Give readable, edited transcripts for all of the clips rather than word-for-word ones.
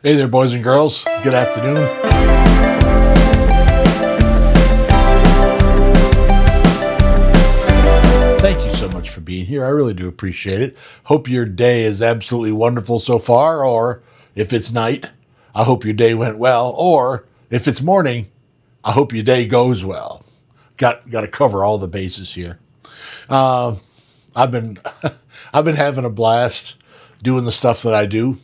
Hey there, boys and girls. Good afternoon. Thank you so much for being here. I really do appreciate it. Hope your day is absolutely wonderful so far, or if it's night, I hope your day went well, or if it's morning, I hope your day goes well. Got to cover all the bases here. Uh, I've been I've been having a blast doing the stuff that I do.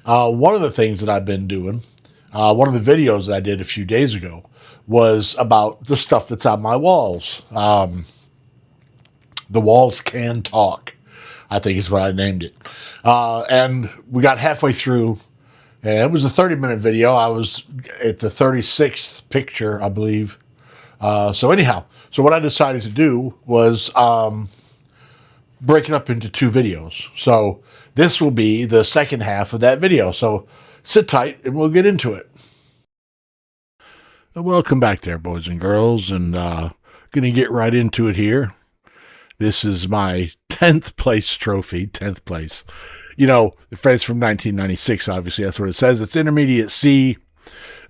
One of the things that I've been doing, one of the videos that I did a few days ago, was about the stuff that's on my walls. The walls can talk, I think is what I named it. And we got halfway through, and it was a 30-minute video. I was at the 36th picture, I believe. So anyhow, so what I decided to do was break it up into two videos. So this will be the second half of that video. So sit tight and we'll get into it. Welcome back there, boys and girls, and gonna get right into it here. This is my 10th place trophy, 10th place. You know, the phrase from 1996, obviously, that's what it says. It's intermediate C.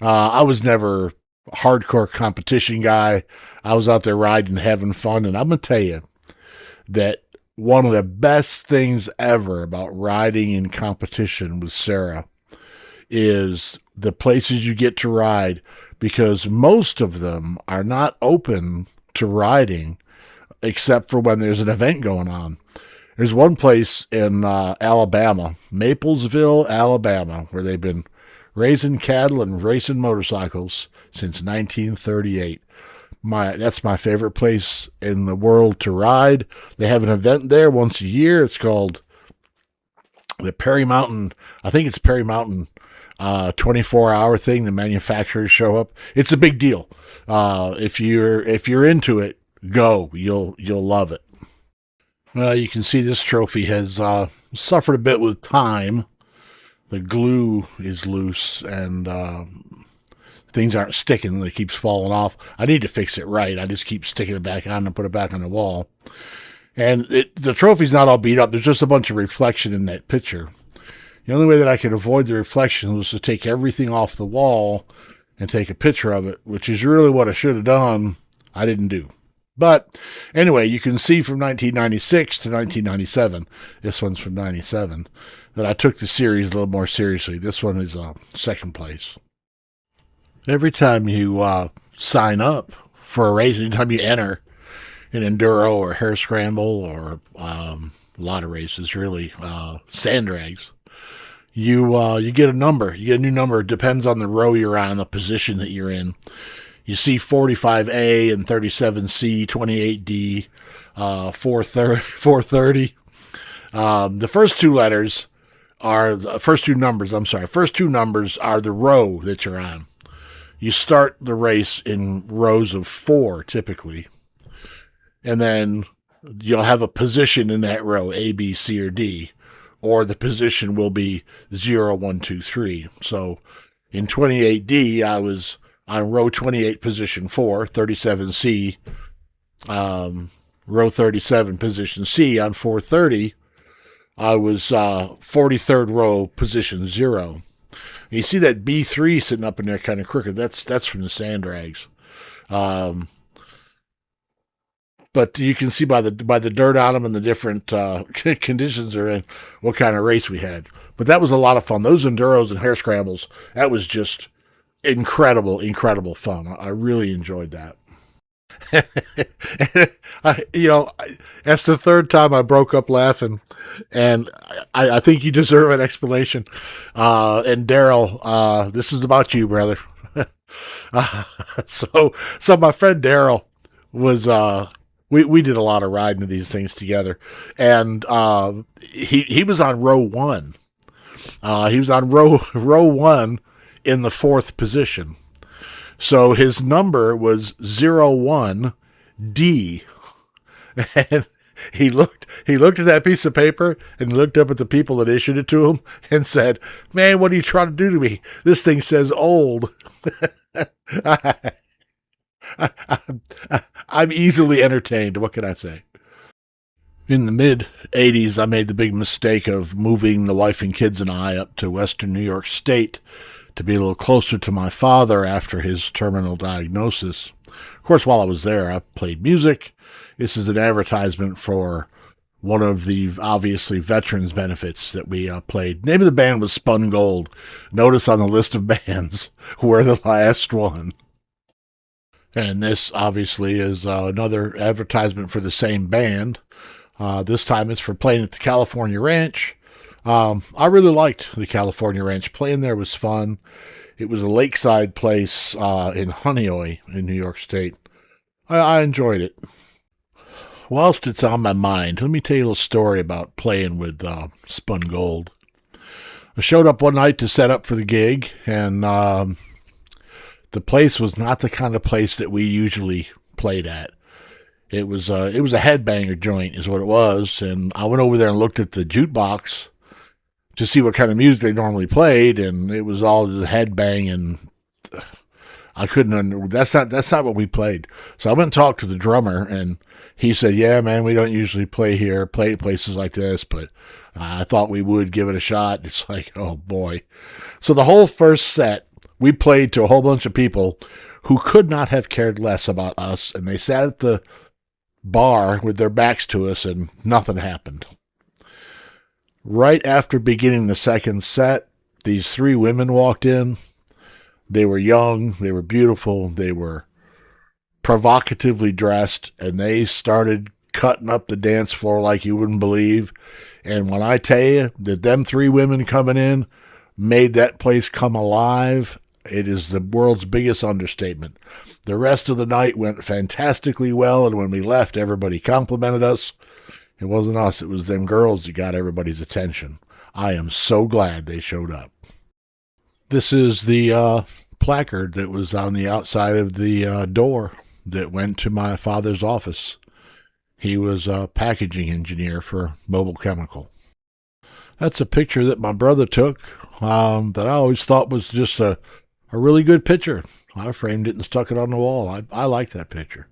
I was never a hardcore competition guy. I was out there riding, having fun, and I'm going to tell you that one of the best things ever about riding in competition with Sarah is the places you get to ride, because most of them are not open to riding except for when there's an event going on. There's one place in Alabama, Maplesville, Alabama, where they've been raising cattle and racing motorcycles since 1938. That's my favorite place in the world to ride. They have an event there once a year. It's called the Perry Mountain. I think it's Perry Mountain 24-hour thing. The manufacturers show up. It's a big deal. If you're into it, go. You'll love it. Well, you can see this trophy has suffered a bit with time. The glue is loose and things aren't sticking. It keeps falling off. I need to fix it right. I just keep sticking it back on and put it back on the wall. And the trophy's not all beat up. There's just a bunch of reflection in that picture. The only way that I could avoid the reflection was to take everything off the wall and take a picture of it, which is really what I should have done. I didn't do. But anyway, you can see from 1996 to 1997, this one's from 97, that I took the series a little more seriously. This one is second place. Every time you sign up for a race, anytime you enter an enduro or hare scramble or a lot of races, really, sand drags, you get a number. You get a new number. It depends on the row you're on, the position that you're in. You see 45A and 37C, 28D, 430. The first two letters are the first two numbers. First two numbers are the row that you're on. You start the race in rows of 4 typically, and then you'll have a position in that row, A, B, C, or D, or the position will be 0, 1, 2, 3. So in 28D, I was on row 28, position 4, 37C, row 37, position C. On 430, I was 43rd row, position 0. And you see that B3 sitting up in there kind of crooked. That's from the sand drags. But you can see by the dirt on them and the different conditions they're in what kind of race we had. But that was a lot of fun. Those enduros and hare scrambles, that was just incredible fun. I really enjoyed that. That's the third time I broke up laughing, and I think you deserve an explanation. And Daryl, this is about you, brother. So my friend Daryl was we did a lot of riding of these things together, and he was on row 1. He was on row 1 in the 4th position. So his number was 01D. And he looked at that piece of paper and looked up at the people that issued it to him and said, "Man, what are you trying to do to me? This thing says old." I'm easily entertained. What can I say? In the mid 80s, I made the big mistake of moving the wife and kids and I up to Western New York State to be a little closer to my father after his terminal diagnosis. Of course, while I was there, I played music. This is an advertisement for one of the obviously veterans benefits that we played. The name of the band was Spun Gold. Notice on the list of bands, we're the last one. And this obviously is another advertisement for the same band. This time it's for playing at the California Ranch. I really liked the California Ranch. Playing there was fun. It was a lakeside place in Honeoye in New York State. I enjoyed it. Whilst it's on my mind, let me tell you a little story about playing with Spun Gold. I showed up one night to set up for the gig, and the place was not the kind of place that we usually played at. It was a headbanger joint, is what it was, and I went over there and looked at the jukebox to see what kind of music they normally played, and it was all just headbang, and I couldn't. That's not what we played. So I went and talked to the drummer, and he said, "Yeah, man, we don't usually play at places like this, but I thought we would give it a shot." It's like, oh boy. So the whole first set, we played to a whole bunch of people who could not have cared less about us, and they sat at the bar with their backs to us, and nothing happened. Right after beginning the second set, these three women walked in. They were young, they were beautiful, they were provocatively dressed, and they started cutting up the dance floor like you wouldn't believe. And when I tell you that them three women coming in made that place come alive, it is the world's biggest understatement. The rest of the night went fantastically well, and when we left, everybody complimented us. It wasn't us, it was them girls that got everybody's attention. I am so glad they showed up. This is the placard that was on the outside of the door that went to my father's office. He was a packaging engineer for Mobile Chemical. That's a picture that my brother took that I always thought was just a really good picture. I framed it and stuck it on the wall. I like that picture.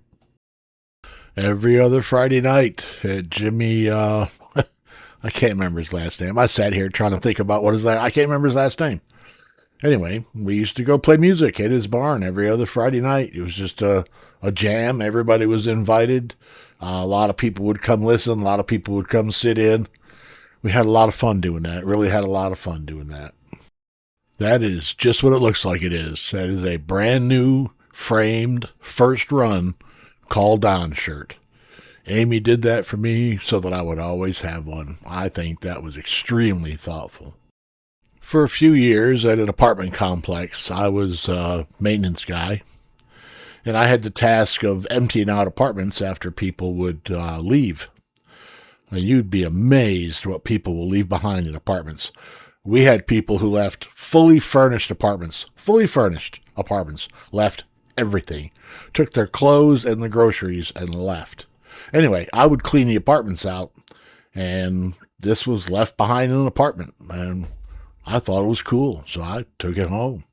Every other Friday night at Jimmy, I can't remember his last name. I sat here trying to think about what his last, I can't remember his last name. Anyway, we used to go play music at his barn every other Friday night. It was just a jam. Everybody was invited. A lot of people would come listen. A lot of people would come sit in. We had a lot of fun doing that. Really had a lot of fun doing that. That is just what it looks like it is. That is a brand new, framed, first run Call Don shirt. Amy did that for me so that I would always have one. I think that was extremely thoughtful. For a few years at an apartment complex, I was a maintenance guy, and I had the task of emptying out apartments after people would leave. And you'd be amazed what people will leave behind in apartments. We had people who left fully furnished apartments, left everything, took their clothes and the groceries and left. Anyway, I would clean the apartments out, and this was left behind in an apartment, and I thought it was cool, so I took it home.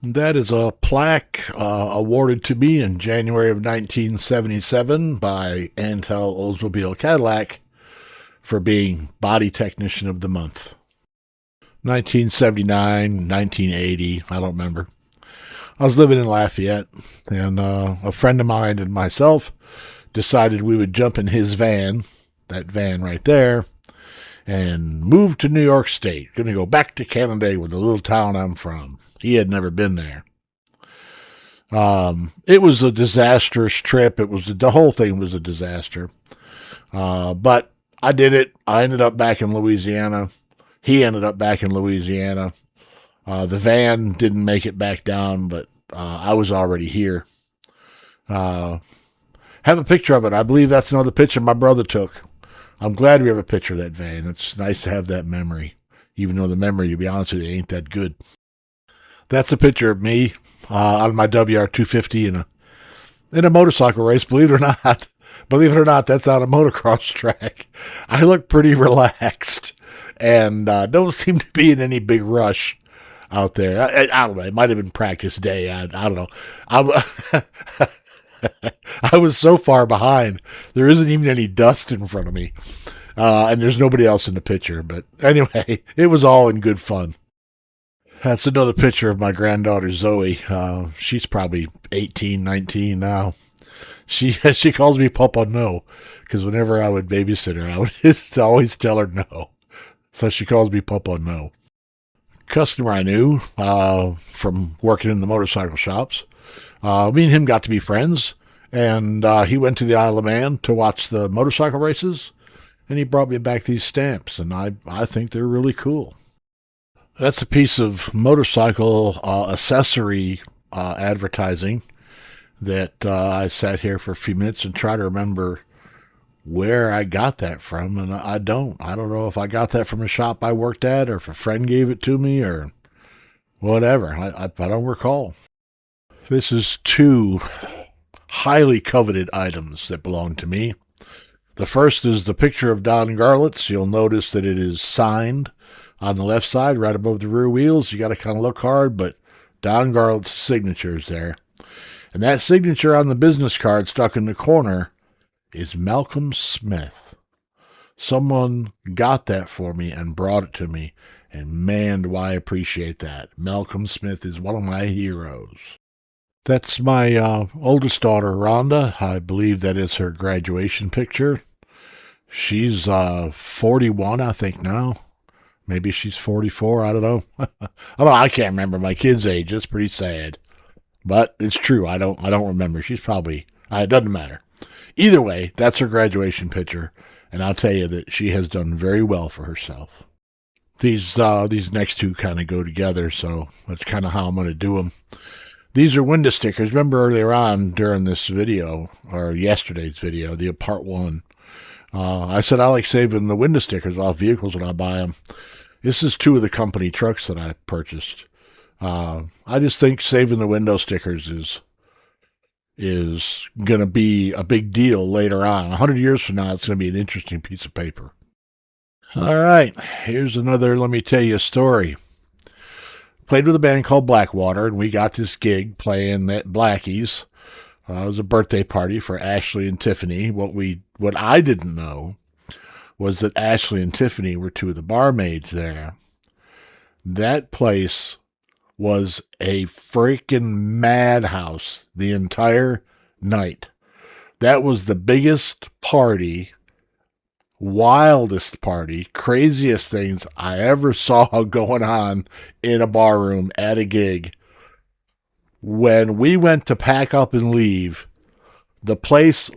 That is a plaque awarded to me in January of 1977 by Antel Oldsmobile Cadillac for being Body Technician of the Month. 1979, 1980, I don't remember. I was living in Lafayette, and a friend of mine and myself decided we would jump in his van, that van right there, and move to New York State. Going to go back to Canada, with the little town I'm from. He had never been there. It was a disastrous trip. The whole thing was a disaster. But I did it. I ended up back in Louisiana. He ended up back in Louisiana. The van didn't make it back down, but I was already here. Have a picture of it. I believe that's another picture my brother took. I'm glad we have a picture of that van. It's nice to have that memory, even though the memory, to be honest with you, ain't that good. That's a picture of me on my WR250 in a motorcycle race. Believe it or not, that's on a motocross track. I look pretty relaxed and don't seem to be in any big rush out there. I don't know. It might have been practice day. I don't know. I was so far behind. There isn't even any dust in front of me. And there's nobody else in the picture. But anyway, it was all in good fun. That's another picture of my granddaughter, Zoe. She's probably 18, 19 now. She calls me Papa No, because whenever I would babysit her, I would just always tell her no. So she calls me Papa No. Customer I knew from working in the motorcycle shops. Me and him got to be friends, and he went to the Isle of Man to watch the motorcycle races, and he brought me back these stamps, and I think they're really cool. That's a piece of motorcycle accessory advertising that I sat here for a few minutes and tried to remember where I got that from, and I don't. I don't know if I got that from a shop I worked at, or if a friend gave it to me, or whatever. I don't recall. This is two highly coveted items that belong to me. The first is the picture of Don Garlitz. You'll notice that it is signed on the left side, right above the rear wheels. You got to kind of look hard, but Don Garlitz's signature is there. And that signature on the business card stuck in the corner is Malcolm Smith. Someone got that for me and brought it to me, and man, do I appreciate that. Malcolm Smith is one of my heroes. That's my oldest daughter, Rhonda. I believe that is her graduation picture. She's 41, I think, now. Maybe she's 44, I don't know. I can't remember my kid's age. It's pretty sad. But it's true. I don't remember. She's probably, it doesn't matter. Either way, that's her graduation picture, and I'll tell you that she has done very well for herself. These next two kind of go together, so that's kind of how I'm going to do them. These are window stickers. Remember earlier on during this video, or yesterday's video, the part one, I said I like saving the window stickers off vehicles when I buy them. This is two of the company trucks that I purchased. I just think saving the window stickers is going to be a big deal later on. 100 years from now, it's going to be an interesting piece of paper. All right, here's another let me tell you a story. Played with a band called Blackwater, and we got this gig playing at Blackie's. It was a birthday party for Ashley and Tiffany. What I didn't know was that Ashley and Tiffany were two of the barmaids there. That place was a freaking madhouse the entire night. That was the biggest party, wildest party, craziest things I ever saw going on in a bar room at a gig. When we went to pack up and leave, the place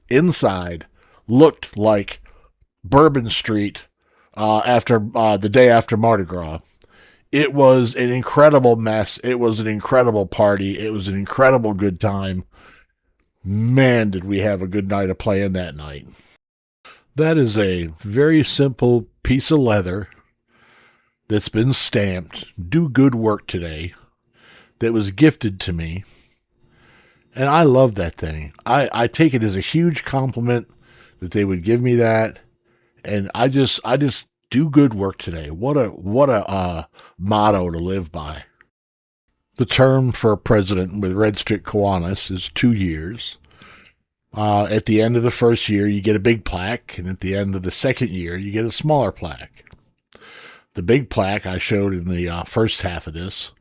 inside looked like Bourbon Street after the day after Mardi Gras. It was an incredible mess. It was an incredible party. It was an incredible good time. Man, did we have a good night of playing that night. That is a very simple piece of leather that's been stamped, "Do good work today," that was gifted to me. And I love that thing. I take it as a huge compliment that they would give me that. And I just do good work today. What a motto to live by. The term for president with Red Stick Kiwanis is 2 years. At the end of the first year, you get a big plaque, and at the end of the second year, you get a smaller plaque. The big plaque I showed in the first half of this.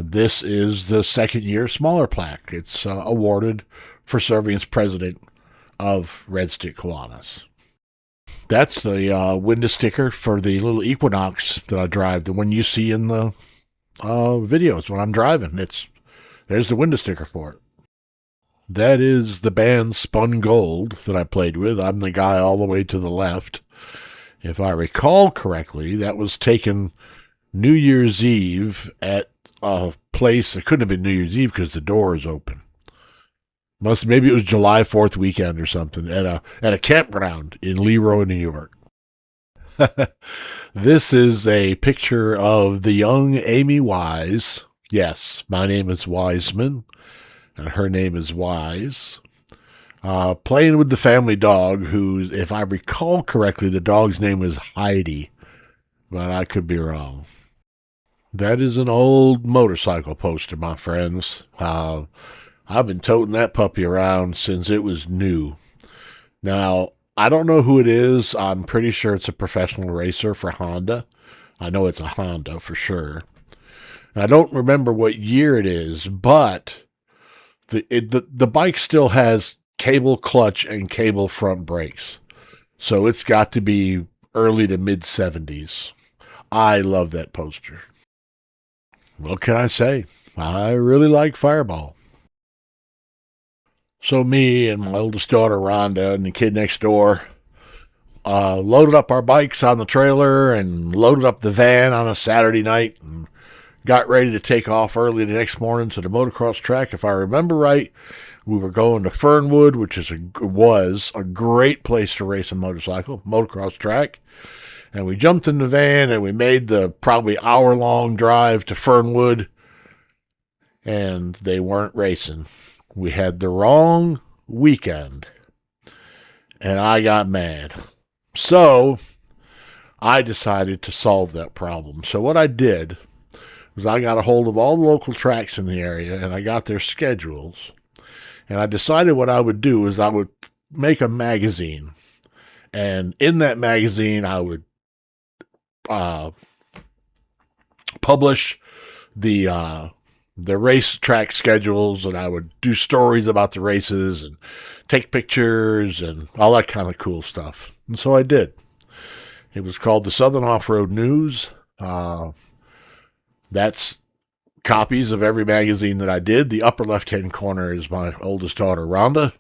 This is the second year smaller plaque. It's awarded for serving as president of Red Stick Kiwanis. That's the window sticker for the little Equinox that I drive, the one you see in the videos when I'm driving. There's the window sticker for it. That is the band Spun Gold that I played with. I'm the guy all the way to the left. If I recall correctly, that was taken New Year's Eve at a place. It couldn't have been New Year's Eve because the door is open. Maybe it was July 4th weekend or something at a campground in Leroy, New York. This is a picture of the young Amy Wise. Yes, my name is Wiseman, and her name is Wise. Playing with the family dog, who, if I recall correctly, the dog's name was Heidi, but I could be wrong. That is an old motorcycle poster, my friends. I've been toting that puppy around since it was new. Now, I don't know who it is. I'm pretty sure it's a professional racer for Honda. I know it's a Honda for sure. And I don't remember what year it is, but the bike still has cable clutch and cable front brakes. So it's got to be early to mid 70s. I love that poster. What can I say? I really like Fireball. So me and my oldest daughter Rhonda and the kid next door loaded up our bikes on the trailer and loaded up the van on a Saturday night and got ready to take off early the next morning to the motocross track. If I remember right, we were going to Fernwood, which was a great place to race a motocross track. And we jumped in the van and we made the probably hour-long drive to Fernwood, and they weren't racing. We had the wrong weekend, and I got mad. So I decided to solve that problem. So what I did was I got a hold of all the local tracks in the area, and I got their schedules. And I decided what I would do is I would make a magazine. And in that magazine, I would publish the race track schedules, and I would do stories about the races and take pictures and all that kind of cool stuff. And so I did. It was called the Southern Off-Road News. That's copies of every magazine that I did. The upper left-hand corner is my oldest daughter, Rhonda.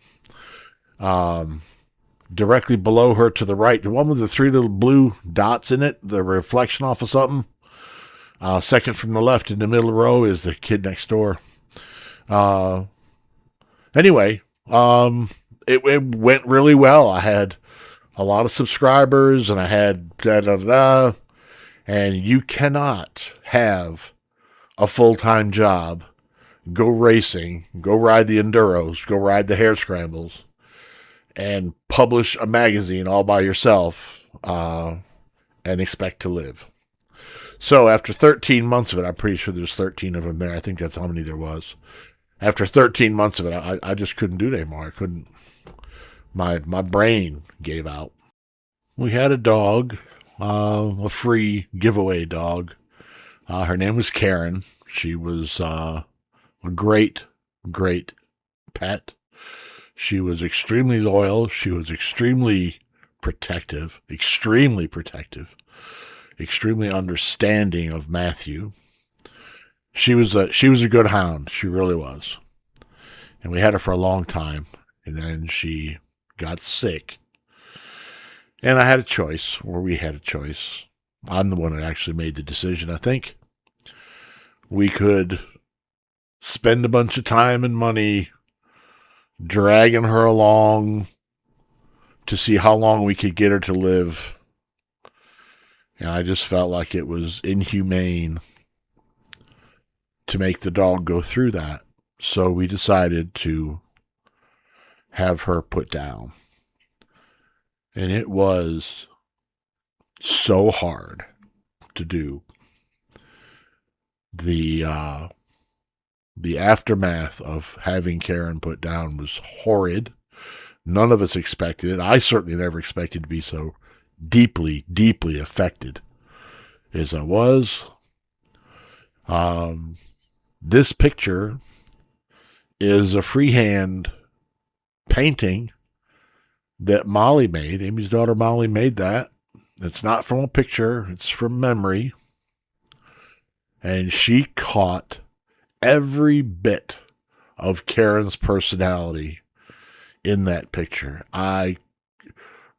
Directly below her to the right, the one with the three little blue dots in it, the reflection off of something. Second from the left in the middle row is the kid next door. Anyway, it went really well. I had a lot of subscribers, and I had da-da-da. And you cannot have a full-time job, go racing, go ride the enduros, go ride the hare scrambles, and publish a magazine all by yourself and expect to live. So after 13 months of it, I'm pretty sure there's 13 of them there. I think that's how many there was. After 13 months of it, I just couldn't do it anymore. I couldn't. My brain gave out. We had a dog, a free giveaway dog. Her name was Karen. She was a great, great pet. She was extremely loyal. She was extremely protective, extremely understanding of Matthew. She was a good hound. She really was. And we had her for a long time. And then she got sick. And I had a choice, or we had a choice. I'm the one that actually made the decision, I think. We could spend a bunch of time and money dragging her along to see how long we could get her to live. And I just felt like it was inhumane to make the dog go through that. So we decided to have her put down. And it was so hard to do. The aftermath of having Karen put down was horrid. None of us expected it. I certainly never expected to be so deeply, deeply affected as I was. This picture is a freehand painting that Molly made. Amy's daughter Molly made that. It's not from a picture. It's from memory. And she caught every bit of Karen's personality in that picture.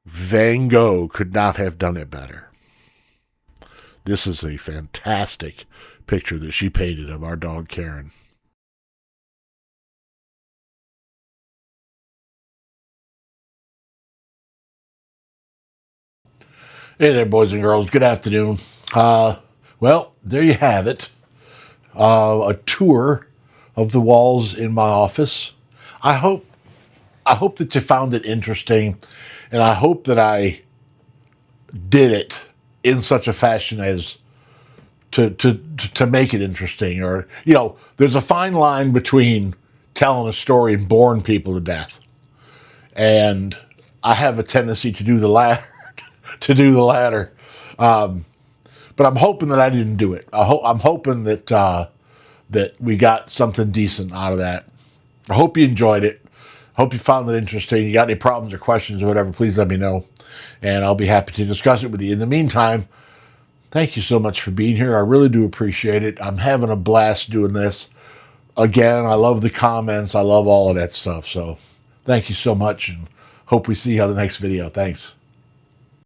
Van Gogh could not have done it better. This is a fantastic picture that she painted of our dog Karen. Hey there, boys and girls. Good afternoon. Well, there you have it. A tour of the walls in my office. I hope that you found it interesting, and I hope that I did it in such a fashion as to make it interesting. Or, you know, there's a fine line between telling a story and boring people to death. And I have a tendency to do the latter, to do the latter. But I'm hoping that I didn't do it. I'm hoping that that we got something decent out of that. I hope you enjoyed it. Hope you found it interesting. You got any problems or questions or whatever, please let me know. And I'll be happy to discuss it with you. In the meantime, thank you so much for being here. I really do appreciate it. I'm having a blast doing this. Again, I love the comments. I love all of that stuff. So thank you so much, and hope we see you on the next video. Thanks.